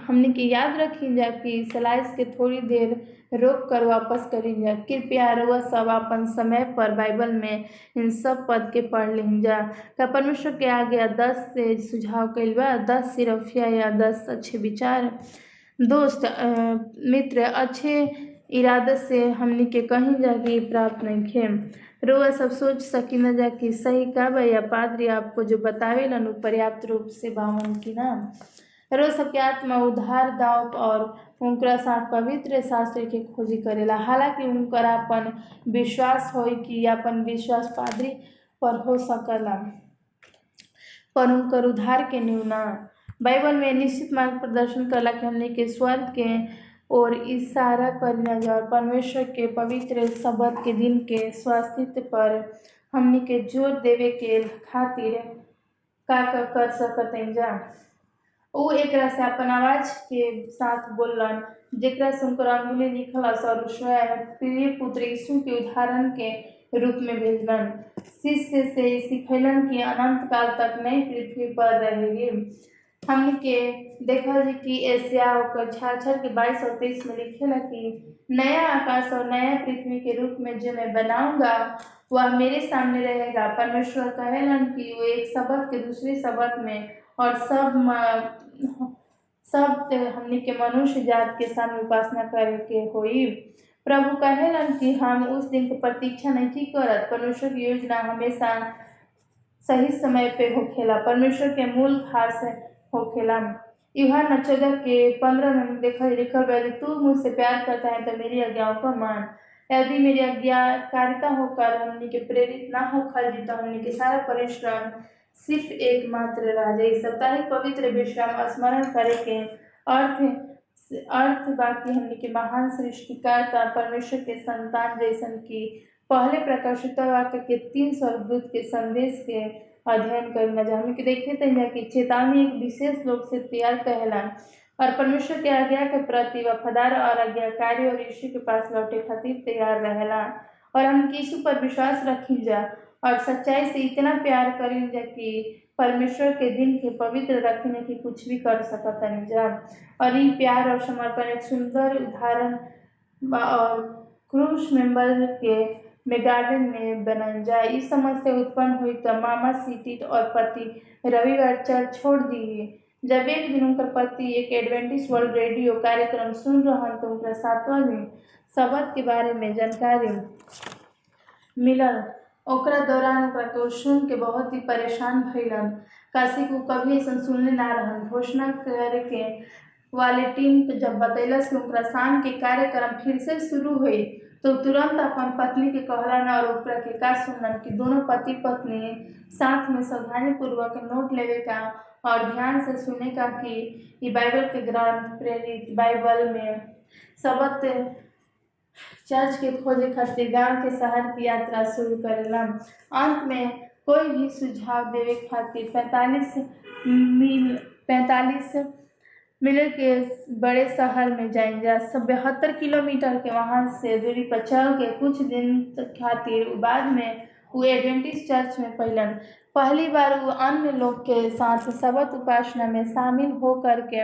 हमने की याद रखी जा कि स्लाइस के थोड़ी देर रोक कर वापस करी जा। कृपया रोज सब अपन समय पर बाइबल में इन सब पद के पढ़ लें जा। का परमेश्वर के आज्ञा 10 से सुझाव कइल बा, 10 सिर्फिया या 10 अच्छे विचार। दोस्त मित्र अच्छे इरादे से हमने के कहीं जाके प्राप्त नहीं खे। रोज सब सोच सकी न जा कि सही का बा या पादरी आपको जो बतावे लन पर्याप्त रूप से बावन की ना। रोज सबके आत्मा उद्धार दाव और उनका साथ पवित्र शास्त्र के खोजी करेला। हालांकि उनकर अपन विश्वास हो कि अपन विश्वास पादरी पर हो सकला, पर उनकर उद्धार के न्यूना। बाइबल में निश्चित मार्ग प्रदर्शन करला कि हमने के स्वर्ग के और इशारा करना जा। परमेश्वर के पवित्र सबत के दिन के स्वास्थ्य पर हमने के जोर देवे के खातिर का कर सकते जा। वो एक से अपन आवाज के साथ बोलन, जेकरा से उनकर अंगुली लिखलस और स्वयं प्रिय पुत्र यीशु के उदाहरण के रूप में भेजलन। शिष्य से सिखैलन कि अनंत काल तक नई पृथ्वी पर रहेगी। हमने के देखल जी कि एशिया 66 के 22 और 23 में लिखेला कि नया आकाश और नया पृथ्वी के रूप में जो मैं बनाऊंगा वह मेरे सामने रहेगा। परमेश्वर कहेलन कि वो एक सबत के दूसरे सबत में और सब हमने के मनुष्य जात के सामने उपासना करे के होई। प्रभु कहेलन कि हम उस दिन की प्रतीक्षा नहीं करत। परमेश्वर की योजना हमेशा सही समय पे होखेला। परमेश्वर के मूल खास होखेला। यूहन्ना 14:15 में देखा लिखल बा, तू मुझसे प्यार करता है तो मेरी आज्ञाओं को मान। यदि मेरी आज्ञाकारिता होकर हमने के प्रेरित ना होखल जी तो हमने के सारा परिश्रम सिर्फ एकमात्र राजे साप्ताहिक पवित्र विश्राम स्मरण करे के अर्थ बाकी हमने के महान सृष्टिकर्ता परमेश्वर के संतान जैसन की पहले प्रकाशित वाक्य के 3 स्वर्गदूत के संदेश के अध्ययन करना हमने के देखे थे कि चेतावनी एक विशेष लोग से तैयार कहला और परमेश्वर के आज्ञा के प्रति वफादार और आज्ञाकारी और यीशु के पास लौटे खातिर तैयार रहला और हम यीशु पर विश्वास रखी जा और सच्चाई से इतना प्यार करी जा कि परमेश्वर के दिन के पवित्र रखने की कुछ भी कर सकता नहीं जा। और ये प्यार और समर्पण एक सुंदर उदाहरण और क्रूस मेंबर के में गार्डन में बनाई जाए। इस समस्या उत्पन्न हुई तो मामा सीटी और पति रविवार चर्च छोड़ दिए। जब एक दिन उनका पति एक एडवेंटिस्ट वर्ल्ड रेडियो कार्यक्रम सुन रहा तो उनका 7वां दिन सबत के बारे में जानकारी मिलल। ओकरा दौरान ओकरा के सुन के बहुत ही परेशान भइलन, काशी को कभी ऐसा सुनले ना रहन। घोषणा करे के वाले टीम के जब बतैलस कि उनका शाम के कार्यक्रम फिर से शुरू हुई तो तुरंत अपन पत्नी के कहलन और ओकरा के का सुनलन कि दोनों पति पत्नी साथ में सावधानी पूर्वक नोट लेवे का और ध्यान से सुने का कि ये बाइबल के ग्रंथ प्रेरित बाइबल में सबत चर्च के खोजे खातिर गांव के शहर की यात्रा शुरू करेला। अंत में कोई भी सुझाव देवे खातिर 45 मील के बड़े शहर में जाएंगे। 72 किलोमीटर के वहाँ से दूरी पर चल के कुछ दिन खातिर बाद में वो एडवेंटिस्ट चर्च में पहली बार वो अन्य लोग के साथ सबत उपासना में शामिल होकर के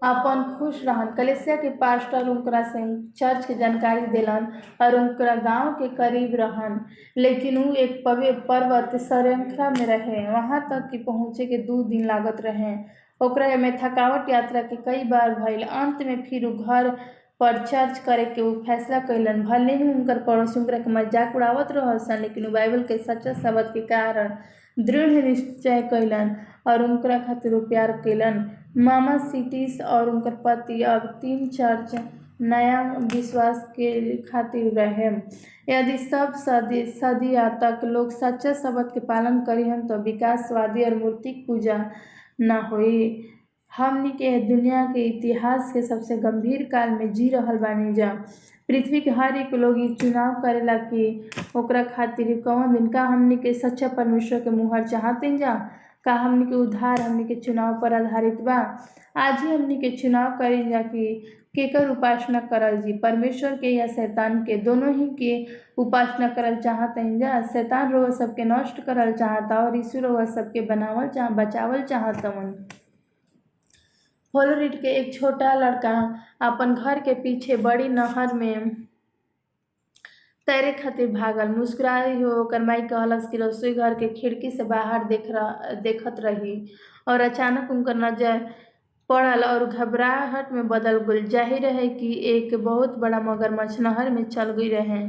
अपन खुश रहन। कलीसिया के पास्टर उनकरा से चर्च के जानकारी दिलन और उनकरा गांव के करीब रहन, लेकिन वो एक पर्वत श्रृंखला में रहे, वहां तक कि पहुँचे के 2 दिन लागत रहे। ओकरा में थकावट यात्रा के कई बार भइल। अंत में फिर घर पर चर्च करे के वो फैसला कैलन। भले ही उनकर पड़ोसी उनकरा के मजाक उड़ावत रहसन, लेकिन वो बाइबल के सच्चा शब्द के कारण दृढ़ निश्चय कैलन और उनकरा खातिर वो प्यार कैलन। मामा सिटीज और उनकर पति अब 3 चर्च नया विश्वास के खातिर रहे। यदि सब सदिया तक लोग सच्चा शब्द के पालन करिहन तो विकासवादी और मूर्तिक पूजा ना होई। हमनी के दुनिया के इतिहास के सबसे गंभीर काल में जी रहल बानी जा। पृथ्वी के हर एक लोग ये चुनाव करेला कि ओकरा खातिर कौन दिन का हमनी के सच्चा परमेश्वर के मुहर चाहते जा, का हमनी के उद्धार हमनी के चुनाव पर आधारित बा। आज ही हमनी के चुनाव करें जा कि केकर उपासना करल जी, परमेश्वर के या शैतान के। दोनों ही के उपासना करल चाहते हैं जा। शैतान रोग सबके नष्ट करल चाहता और यीशु रोग सबके बचावल चाहता। फ्लोरिडा के एक छोटा लड़का अपन घर के पीछे बड़ी नहर में तैरे खातिर भागल। मुस्कुराई हो ओकर माई कहलस कि रसोई घर के खिड़की से बाहर देखत रही और अचानक उनकर नजर पड़ल और घबराहट में बदल गई। जाहिर रहे कि एक बहुत बड़ा मगरमच्छ नहर में चल गई रहे।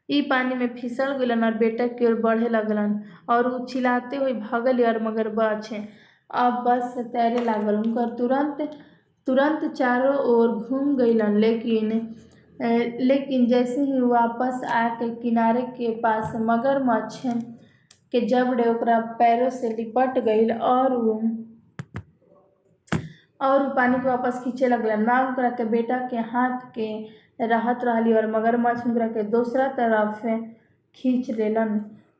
ई पानी में फिसल गलन और बेटा की ओर बढ़े लगलन और वो चिल्लाते हुए भागल और मगरमच्छ अब बस तैरे लागल। उनकर तुरंत चारों ओर घूम गईलन, लेकिन जैसे ही वापस आके किनारे के पास मगरमच्छ के जबड़े ओकरा पैरों से लिपट गईल और वो पानी के वापस खींचे लगलन। माँ उनकरा के बेटा के हाथ के राहत रहली और मगरमच्छ उनकरा के दूसरा तरफ खींच लेलन।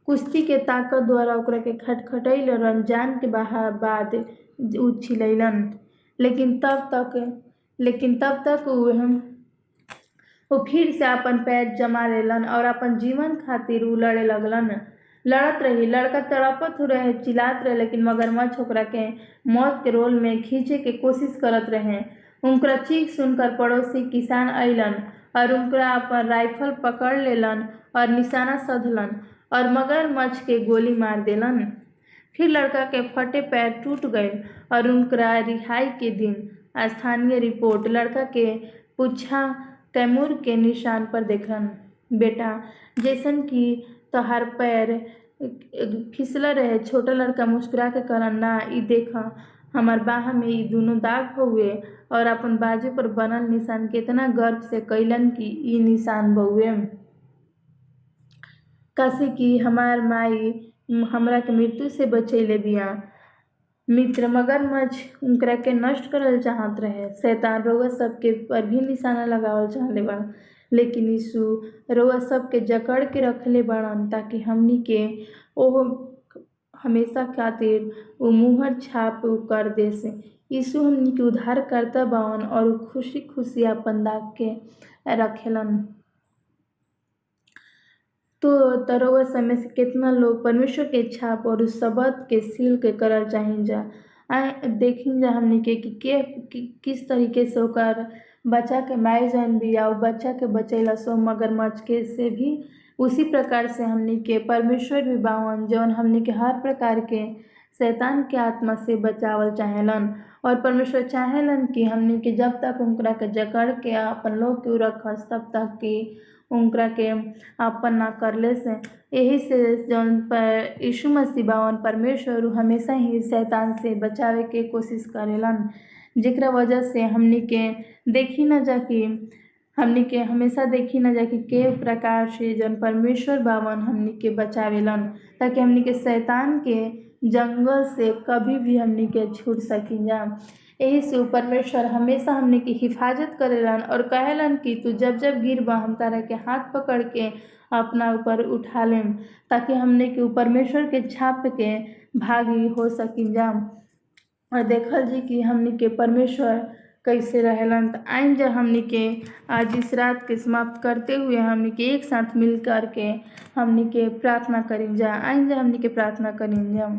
कुश्ती के ताकत द्वारा ओकरा के खटखटैलन, जान के बाद उछिलैलन, लेकिन तब तक वो फिर से अपन पैर जमा लेलन और अपन जीवन खातिर वो लड़े लगलन। लड़त रही, लड़का तड़पत रहे, चिल्लात रहे, लेकिन मगरमच्छ ओकरा के मौत के रोल में खींचे के कोशिश करत रहे। उनकरा चीख सुनकर पड़ोसी किसान अइलन और उनकरा अपन राइफल पकड़ लेलन और निशाना सधलन और मगरमच्छ के गोली मार देलन। फिर लड़का के फटे पैर टूट गए और उनकरा रिहाई के दिन स्थानीय रिपोर्ट लड़का के पूछा तैमूर के निशान पर देखलन। बेटा, जैसन कि तोहार पैर फिसला रहे। छोटा लड़का मुस्कुरा के कहलन, ना, ई देखा हमार बाह में ई दोनों दाग हुए और अपन बाजू पर बनल निशान कितना गर्व से कैलन कि ई निशान बउए काशी की हमार माई हमरा के मृत्यु से बचैले बिया। मित्र, मगरमच्छ उनकरा के नष्ट करल चाहत रहे। शैतान रोग सबके पर भी निशाना लगावल चाहले बा, लेकिन यीशु रउआ सबके जकड़ के रखले बाड़न ताकि हमनी के ओह हमेशा खातिर वो मुहर छाप कर दे से। यीशु हमनी के उद्धार करता बावन और उ खुशी खुशी अपन दाग के रखेलन। तो रउआ समय से कितना लोग परमेश्वर के छाप और उस शब्द के सील के करल चाहिए जा। देखी जा हमनी के किस तरीके से ओकर बच्चा के मारे जौन बिया बच्चा के बचैला सो मगरमच्छ के से भी उसी प्रकार से हमनी के परमेश्वर भी बावन जौन हमनी के हर प्रकार के शैतान के आत्मा से बचावल चाहेलन। और परमेश्वर चाहेलन कि हमनी के जब तक उनकरा के जकड़ के अपन लोग के रखस तब तक कि उनकरा के अपन ना करले से। यही से जौन पर यीशु मसीह बावन परमेश्वर हमेशा ही शैतान से बचावे के कोशिश करेलन, जेकरा वजह से हमनी के देखी न जा कि हमनी के हमेशा देखी न जा कि के प्रकार से जौन परमेश्वर बावन हमनी के बचावेलन ताकि हमनी के शैतान के जंगल से कभी भी हमनी के छूट सकी जा। यही से परमेश्वर हमेशा हमनी की हिफाजत करेलन और कहेलन कि तू जब जब गिरबा हम तारा के हाथ पकड़ के अपना ऊपर उठा लेम ताकि हमने के परमेश्वर के छाप के भागी हो सकी जा। और देखल जी कि हमनी के परमेश्वर कैसे रहेलन। तो आइन जब हमनी के आज इस रात के समाप्त करते हुए हमनी के एक साथ मिल कर के हमनी के प्रार्थना करें जा। आइन जब हमनी के प्रार्थना करें जा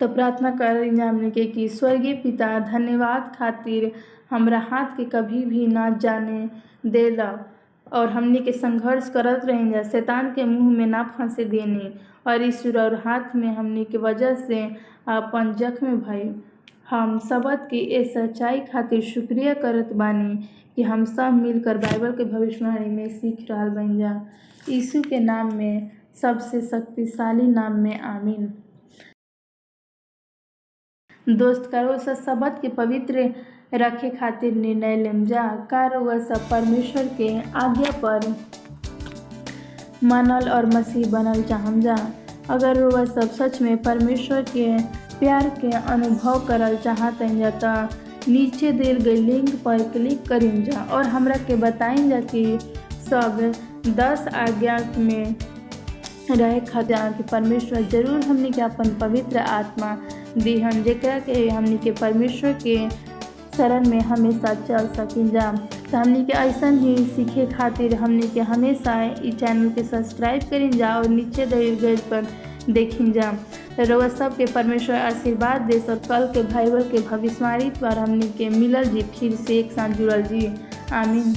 तो प्रार्थना करें जा हमनी के कि स्वर्गीय पिता धन्यवाद खातिर हमरा हाथ के कभी भी ना जाने देला और हमनी के संघर्ष करत रहें जा, शैतान के मुंह में ना फंसे देनी और ईश्वर और हाथ में हमनी के वजह से अपन जख्म भई। हम सबद की ए सच्चाई खातिर शुक्रिया करत बानी कि हम सब मिलकर बाइबल के भविष्यवाणी में सीख रहल बन जा। यीशु के नाम में सबसे शक्तिशाली नाम में आमीन। दोस्त करो सब शब्द के पवित्र रखे खातिर निर्णय लेम जा। करो सब परमेश्वर के आज्ञा पर मानल और मसीह बनल चाहम जा। अगर वह सब सच में परमेश्वर के प्यार के अनुभव करल चाहत जा तो नीचे दिए गए लिंक पर क्लिक करें जा और हमरा के बताएं जा कि सब 10 आज्ञा में रहे खातिर कि परमेश्वर जरूर हमनी के अपन पवित्र आत्मा दिहन जेकरा के हमनी के परमेश्वर के शरण में हमेशा चल सकिन जा। तो हमनी के ऐसा ही सीखे खातिर हमनी के हमेशा इस चैनल के सब्सक्राइब करें जा और नीचे दिए गए पर देखिन जा। तो रउआ सब के परमेश्वर आशीर्वाद देस और कल के बाइबल के भविष्यवाणी पर हमनी के मिलल जी फिर से एक साथ जुड़ल जी। आमीन।